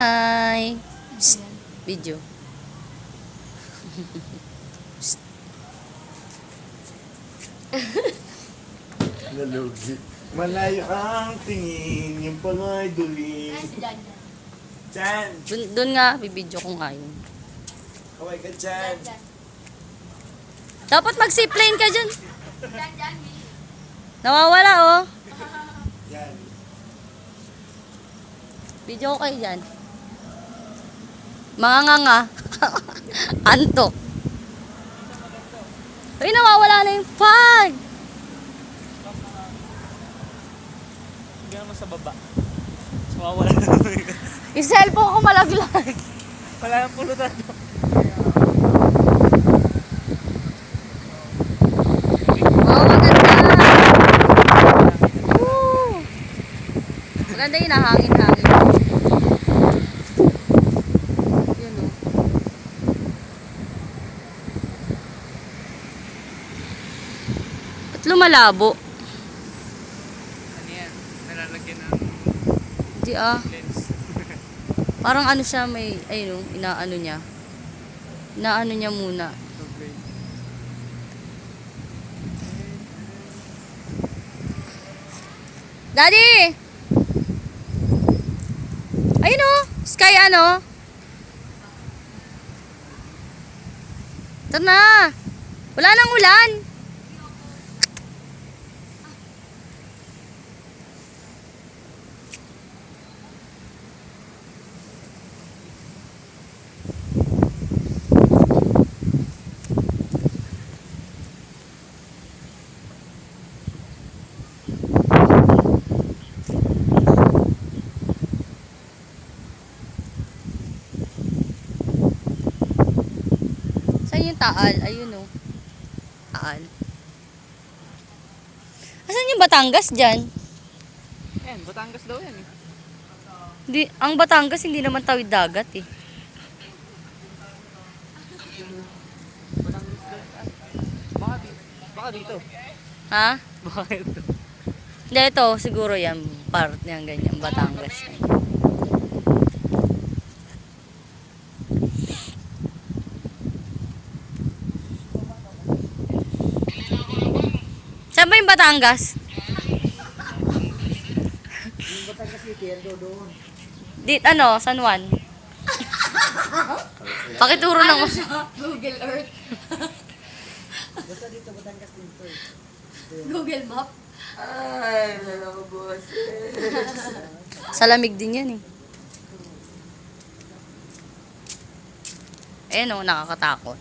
Hi. Psst. Video. Nalugi. Malayo ang tingin, yung pala'y duling. Chan! Doon nga, bibidyo ko nga yun. Kaway ka, Chan! Dapat mag-zipline ka dyan. Nawawala, oh. Yan. Video ko kayo dyan. Mga nga. Antok. Ay, nawawala na yung fan. Hindi naman sa baba. So, wala na naman. Yung cellphone ko malaglag. Wala nang pulutan. Oh, maganda. Woo. Maganda yun, hangin-hangin. Yun, oh. Ba't lumalabo? Ano yan? Nalalagyan ng Di ah. lens. Parang ano siya, may, ayun, inaano niya. Inaano niya muna. Okay. Daddy! Ayun o, sky ano? Ito na. Wala nang ulan. Saan yung Taal? Ayun o. Taal. Asan yung Batangas dyan? Yan, Batangas daw yan eh. Di, ang Batangas hindi naman tawid dagat eh. Batangas daw. Baka dito. Ha? Baka ito. Hindi, ito siguro yan. Part niyan ganyan. Batangas. Saan ba yung Batangas? Yung Batangas City, ando doon. Ano? San Juan? Pakituro ng... Google Earth. Basta dito, Batangas dito. Google Map. Ay, nalako boss. Sa lamig din yan eh. Ayan o, nakakatakot.